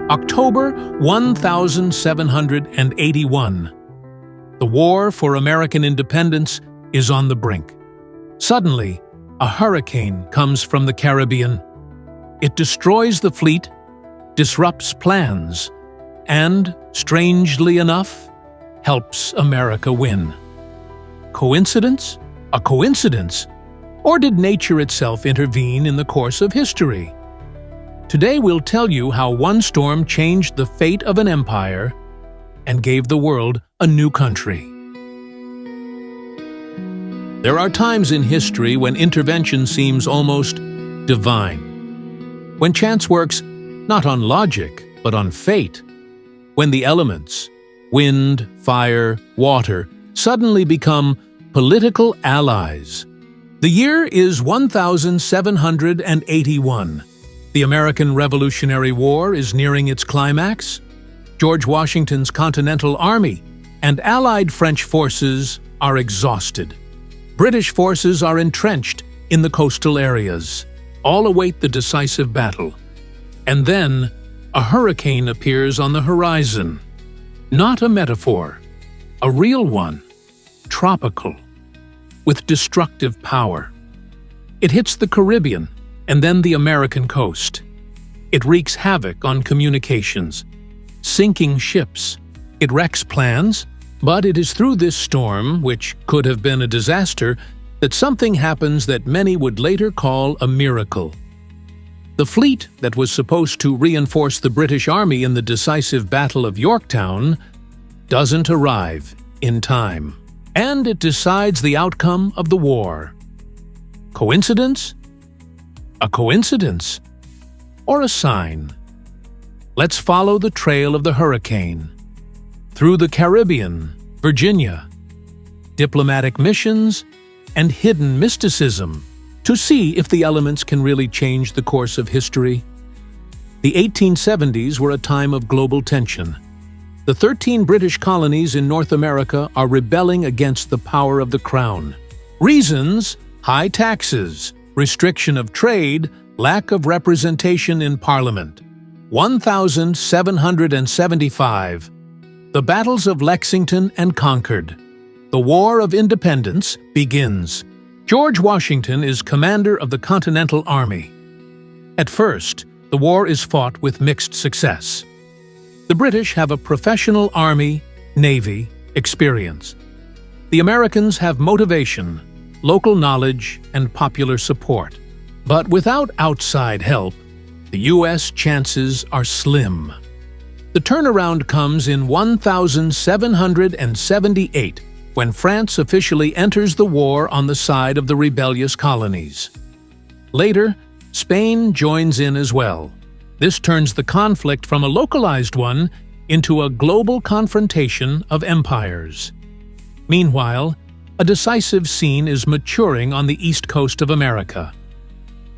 October 1781. The war for American independence is on the brink. Suddenly, a hurricane comes from the Caribbean. It destroys the fleet, disrupts plans, and, strangely enough, helps America win. Coincidence? A coincidence? Or did nature itself intervene in the course of history? Today we'll tell you how one storm changed the fate of an empire and gave the world a new country. There are times in history when intervention seems almost divine. When chance works not on logic, but on fate. When the elements, wind, fire, water, suddenly become political allies. The year is 1781. The American Revolutionary War is nearing its climax. George Washington's Continental Army and Allied French forces are exhausted. British forces are entrenched in the coastal areas. All await the decisive battle. And then, a hurricane appears on the horizon. Not a metaphor, a real one, tropical, with destructive power. It hits the Caribbean and then the American coast. It wreaks havoc on communications, sinking ships. It wrecks plans, but it is through this storm, which could have been a disaster, that something happens that many would later call a miracle. The fleet that was supposed to reinforce the British Army in the decisive Battle of Yorktown doesn't arrive in time, and it decides the outcome of the war. Coincidence? A coincidence? Or a sign? Let's follow the trail of the hurricane. Through the Caribbean, Virginia, diplomatic missions, and hidden mysticism, to see if the elements can really change the course of history. The 1870s were a time of global tension. The 13 British colonies in North America are rebelling against the power of the Crown. Reasons: high taxes, restriction of trade, lack of representation in Parliament. 1775. The battles of Lexington and Concord. The War of Independence begins. George Washington is commander of the Continental Army. At first, the war is fought with mixed success. The British have a professional army, navy, experience. The Americans have motivation, local knowledge, and popular support. But without outside help, the U.S. chances are slim. The turnaround comes in 1778, when France officially enters the war on the side of the rebellious colonies. Later, Spain joins in as well. This turns the conflict from a localized one into a global confrontation of empires. Meanwhile, a decisive scene is maturing on the east coast of America.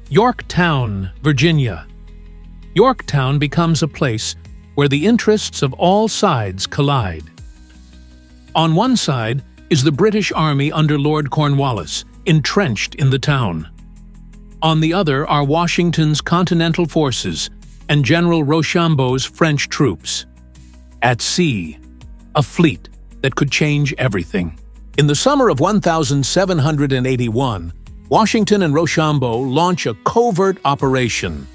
Yorktown, Virginia. Yorktown becomes a place where the interests of all sides collide. On one side is the British Army under Lord Cornwallis, entrenched in the town. On the other are Washington's Continental forces and General Rochambeau's French troops. At sea, a fleet that could change everything. In the summer of 1781, Washington and Rochambeau launch a covert operation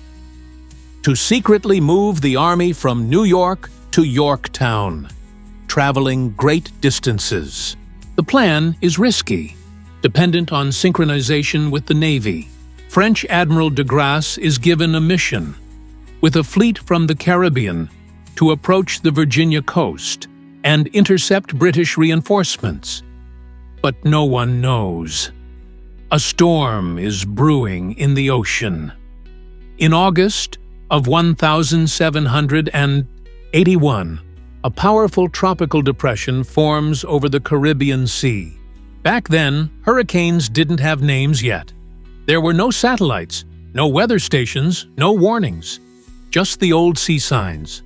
to secretly move the army from New York to Yorktown, traveling great distances. The plan is risky, dependent on synchronization with the Navy. French Admiral de Grasse is given a mission, with a fleet from the Caribbean, to approach the Virginia coast and intercept British reinforcements. But no one knows. A storm is brewing in the ocean. In August of 1781, a powerful tropical depression forms over the Caribbean Sea. Back then, hurricanes didn't have names yet. There were no satellites, no weather stations, no warnings. Just the old sea signs.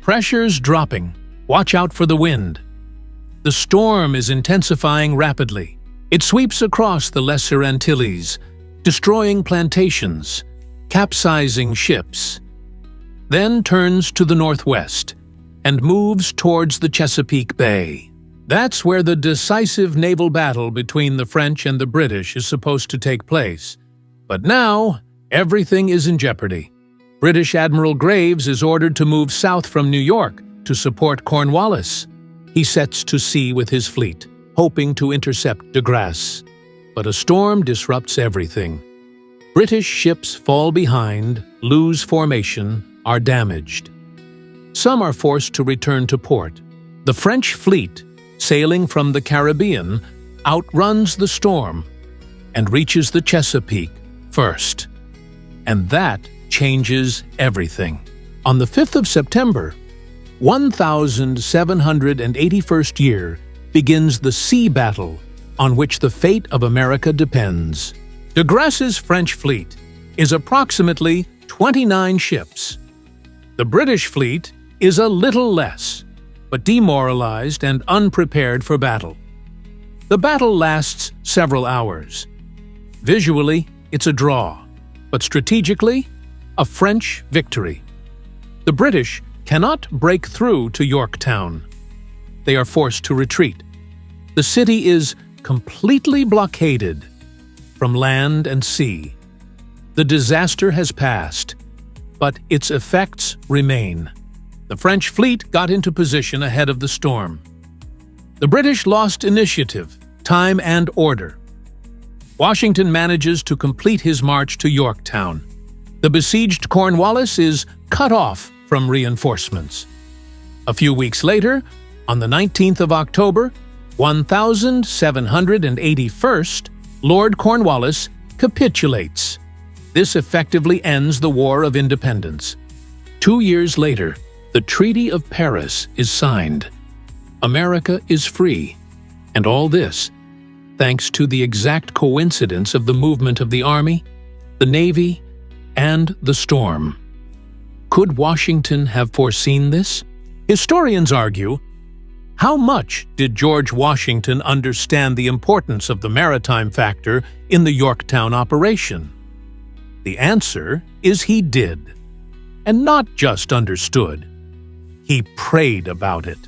Pressure's dropping. Watch out for the wind. The storm is intensifying rapidly. It sweeps across the Lesser Antilles, destroying plantations, capsizing ships. then turns to the northwest and moves towards the Chesapeake Bay. That's where the decisive naval battle between the French and the British is supposed to take place. But now, everything is in jeopardy. British Admiral Graves is ordered to move south from New York to support Cornwallis. He sets to sea with his fleet, hoping to intercept de Grasse. But a storm disrupts everything. British ships fall behind, lose formation, are damaged. Some are forced to return to port. The French fleet, sailing from the Caribbean, outruns the storm and reaches the Chesapeake first. And that changes everything. On the 5th of September, 1781st year, begins the sea battle on which the fate of America depends. De Grasse's French fleet is approximately 29 ships. The British fleet is a little less, but demoralized and unprepared for battle. The battle lasts several hours. Visually, it's a draw, but strategically, a French victory. The British cannot break through to Yorktown. They are forced to retreat. The city is completely blockaded from land and sea. The disaster has passed, but its effects remain. The French fleet got into position ahead of the storm. The British lost initiative, time, and order. Washington manages to complete his march to Yorktown. The besieged Cornwallis is cut off from reinforcements. A few weeks later, on the 19th of October, 1781st, Lord Cornwallis capitulates. This effectively ends the War of Independence. 2 years later, the Treaty of Paris is signed. America is free, and all this thanks to the exact coincidence of the movement of the Army, the Navy, and the storm. Could Washington have foreseen this? Historians argue, how much did George Washington understand the importance of the maritime factor in the Yorktown operation? The answer is he did. And not just understood. He prayed about it.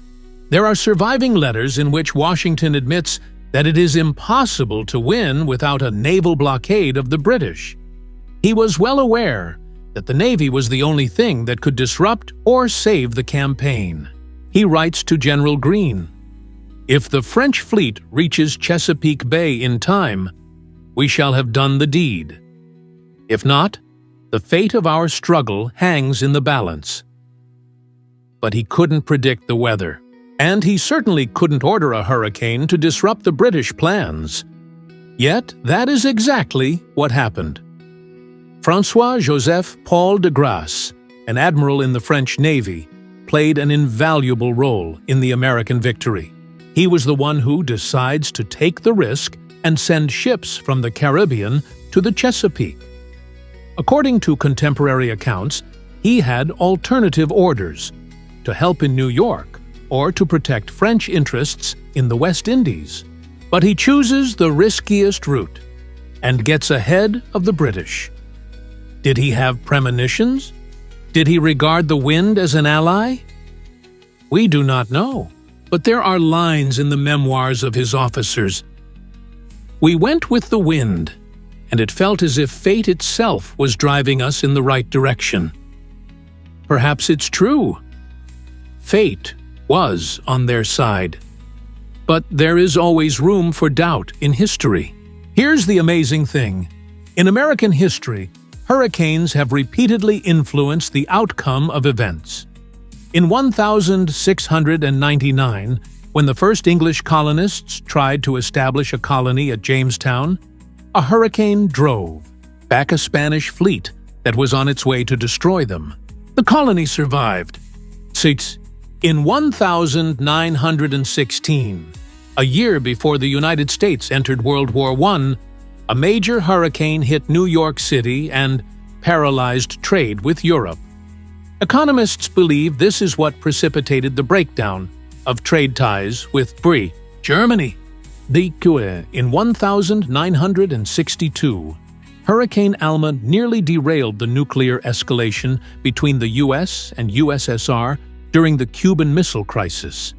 There are surviving letters in which Washington admits that it is impossible to win without a naval blockade of the British. He was well aware that the Navy was the only thing that could disrupt or save the campaign. He writes to General Greene, "If the French fleet reaches Chesapeake Bay in time, we shall have done the deed. If not, the fate of our struggle hangs in the balance." But he couldn't predict the weather, and he certainly couldn't order a hurricane to disrupt the British plans. Yet that is exactly what happened. François-Joseph Paul de Grasse, an admiral in the French Navy, played an invaluable role in the American victory. He was the one who decides to take the risk and send ships from the Caribbean to the Chesapeake. According to contemporary accounts, he had alternative orders to help in New York or to protect French interests in the West Indies. But he chooses the riskiest route and gets ahead of the British. Did he have premonitions? Did he regard the wind as an ally? We do not know, but there are lines in the memoirs of his officers. "We went with the wind, and it felt as if fate itself was driving us in the right direction." Perhaps it's true. Fate was on their side. But there is always room for doubt in history. Here's the amazing thing. In American history, hurricanes have repeatedly influenced the outcome of events. In 1699, when the first English colonists tried to establish a colony at Jamestown, a hurricane drove back a Spanish fleet that was on its way to destroy them. The colony survived. In 1916, a year before the United States entered World War I, a major hurricane hit New York City and paralyzed trade with Europe. Economists believe this is what precipitated the breakdown of trade ties with Germany. In 1962, Hurricane Alma nearly derailed the nuclear escalation between the US and USSR during the Cuban Missile Crisis.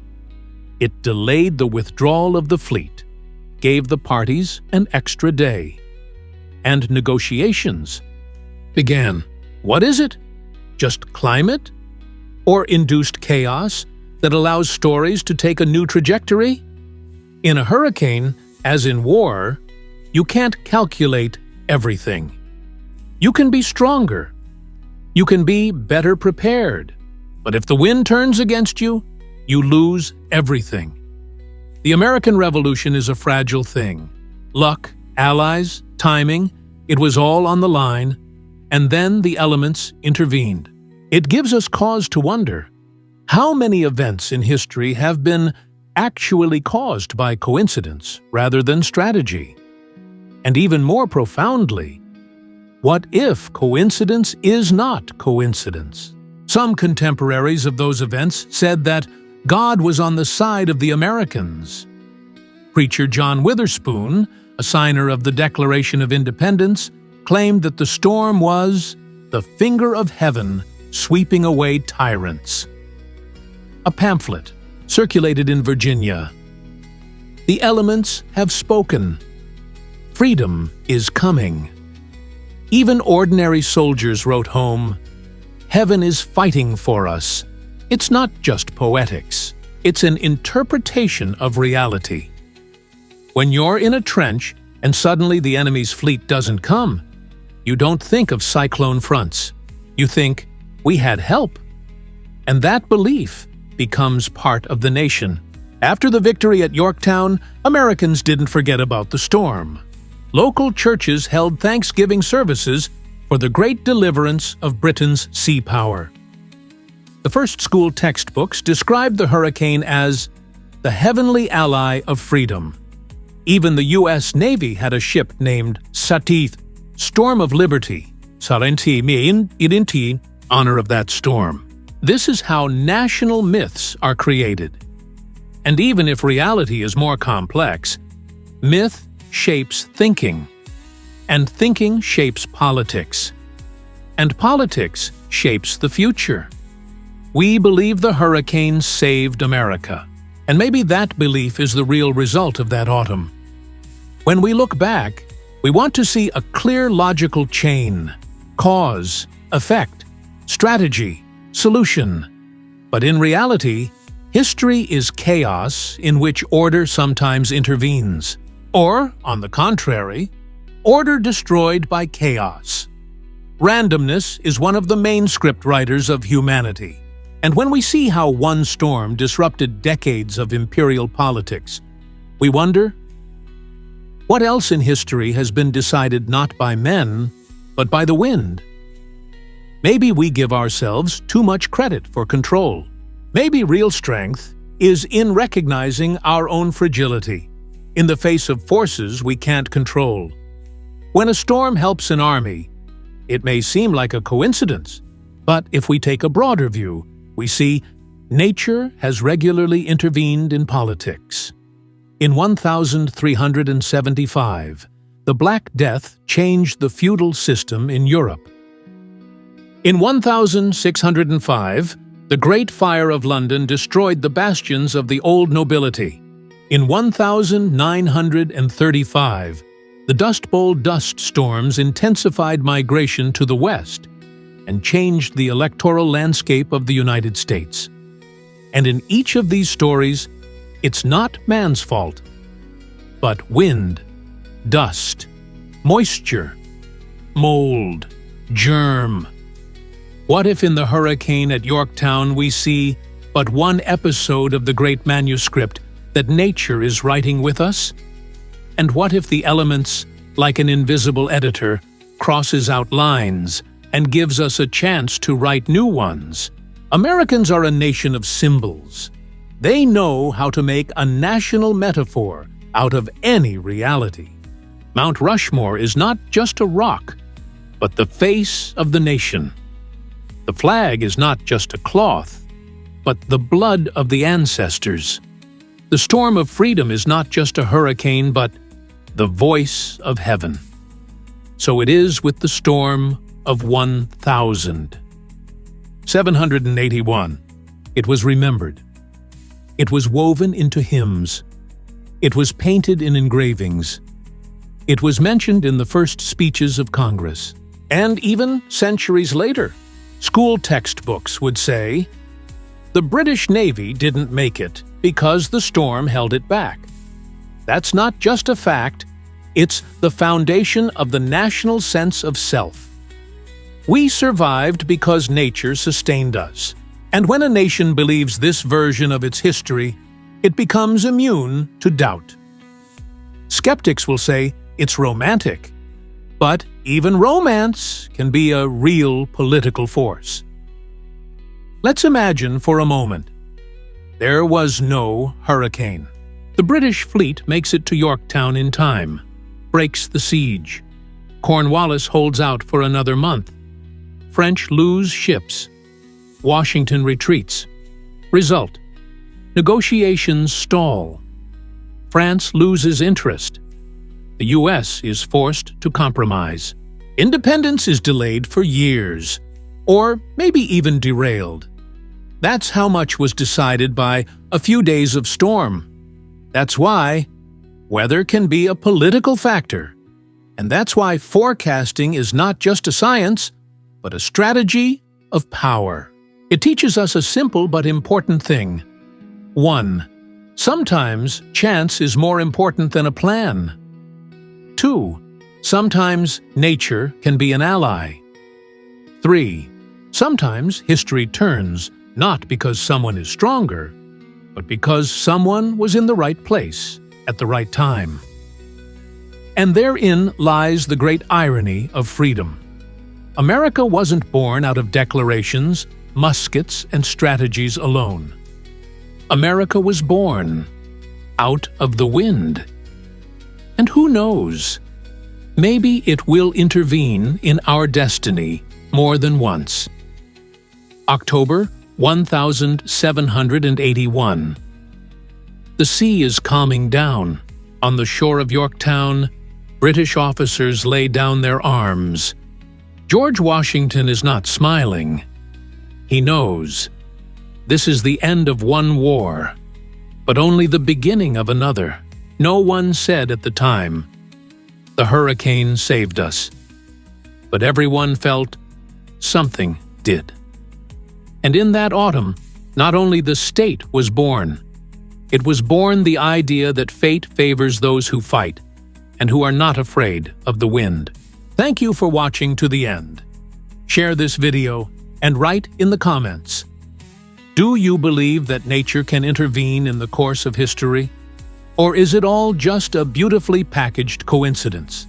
It delayed the withdrawal of the fleet, gave the parties an extra day, and negotiations began. What is it? Just climate? Or induced chaos that allows stories to take a new trajectory? In a hurricane, as in war, you can't calculate everything. You can be stronger. You can be better prepared. But if the wind turns against you, you lose everything. The American Revolution is a fragile thing. Luck, allies, timing, it was all on the line, and then the elements intervened. It gives us cause to wonder, how many events in history have been actually caused by coincidence rather than strategy? And even more profoundly, what if coincidence is not coincidence? Some contemporaries of those events said that God was on the side of the Americans. Preacher John Witherspoon, a signer of the Declaration of Independence, claimed that the storm was the finger of heaven sweeping away tyrants. A pamphlet circulated in Virginia. The elements have spoken. Freedom is coming. Even ordinary soldiers wrote home, "Heaven is fighting for us." It's not just poetics. It's an interpretation of reality. When you're in a trench and suddenly the enemy's fleet doesn't come, you don't think of cyclone fronts. You think, we had help. And that belief becomes part of the nation. After the victory at Yorktown, Americans didn't forget about the storm. Local churches held Thanksgiving services for the great deliverance of Britain's sea power. The first school textbooks described the hurricane as the heavenly ally of freedom. Even the U.S. Navy had a ship named Sateeth, Storm of Liberty, Sarenti Mein Irinti, honor of that storm. This is how national myths are created. And even if reality is more complex, myth shapes thinking, and thinking shapes politics, and politics shapes the future. We believe the hurricane saved America, and maybe that belief is the real result of that autumn. When we look back, we want to see a clear logical chain: cause, effect, strategy, solution. But in reality, history is chaos in which order sometimes intervenes. Or, on the contrary, order destroyed by chaos. Randomness is one of the main scriptwriters of humanity. And when we see how one storm disrupted decades of imperial politics, we wonder, what else in history has been decided not by men, but by the wind? Maybe we give ourselves too much credit for control. Maybe real strength is in recognizing our own fragility in the face of forces we can't control. When a storm helps an army, it may seem like a coincidence, but if we take a broader view, we see nature has regularly intervened in politics. In 1375, the Black Death changed the feudal system in Europe. In 1605, the Great Fire of London destroyed the bastions of the old nobility. In 1935, the Dust Bowl dust storms intensified migration to the west and changed the electoral landscape of the United States. And in each of these stories, it's not man's fault, but wind, dust, moisture, mold, germ. What if in the hurricane at Yorktown we see but one episode of the great manuscript that nature is writing with us? And what if the elements, like an invisible editor, crosses out lines and gives us a chance to write new ones? Americans are a nation of symbols. They know how to make a national metaphor out of any reality. Mount Rushmore is not just a rock, but the face of the nation. The flag is not just a cloth, but the blood of the ancestors. The storm of freedom is not just a hurricane, but the voice of heaven. So it is with the storm of 1000. 781. It was remembered. It was woven into hymns. It was painted in engravings. It was mentioned in the first speeches of Congress. And even centuries later, school textbooks would say, "The British Navy didn't make it because the storm held it back." That's not just a fact, it's the foundation of the national sense of self. We survived because nature sustained us. And when a nation believes this version of its history, it becomes immune to doubt. Skeptics will say it's romantic, but even romance can be a real political force. Let's imagine for a moment. There was no hurricane. The British fleet makes it to Yorktown in time, breaks the siege. Cornwallis holds out for another month. French lose ships. Washington retreats. Result: negotiations stall. France loses interest. The U.S. is forced to compromise. Independence is delayed for years, or maybe even derailed. That's how much was decided by a few days of storm. That's why weather can be a political factor. And that's why forecasting is not just a science, but a strategy of power. It teaches us a simple but important thing. 1. Sometimes chance is more important than a plan. 2. Sometimes nature can be an ally. 3. Sometimes history turns, not because someone is stronger, but because someone was in the right place at the right time. And therein lies the great irony of freedom. America wasn't born out of declarations, muskets, and strategies alone. America was born out of the wind. And who knows? Maybe it will intervene in our destiny more than once. October 1781. The sea is calming down. On the shore of Yorktown, British officers lay down their arms. George Washington is not smiling. He knows. This is the end of one war, but only the beginning of another. No one said at the time, "The hurricane saved us." But everyone felt something did. And in that autumn, not only the state was born, it was born the idea that fate favors those who fight and who are not afraid of the wind. Thank you for watching to the end. Share this video and write in the comments. Do you believe that nature can intervene in the course of history? Or is it all just a beautifully packaged coincidence?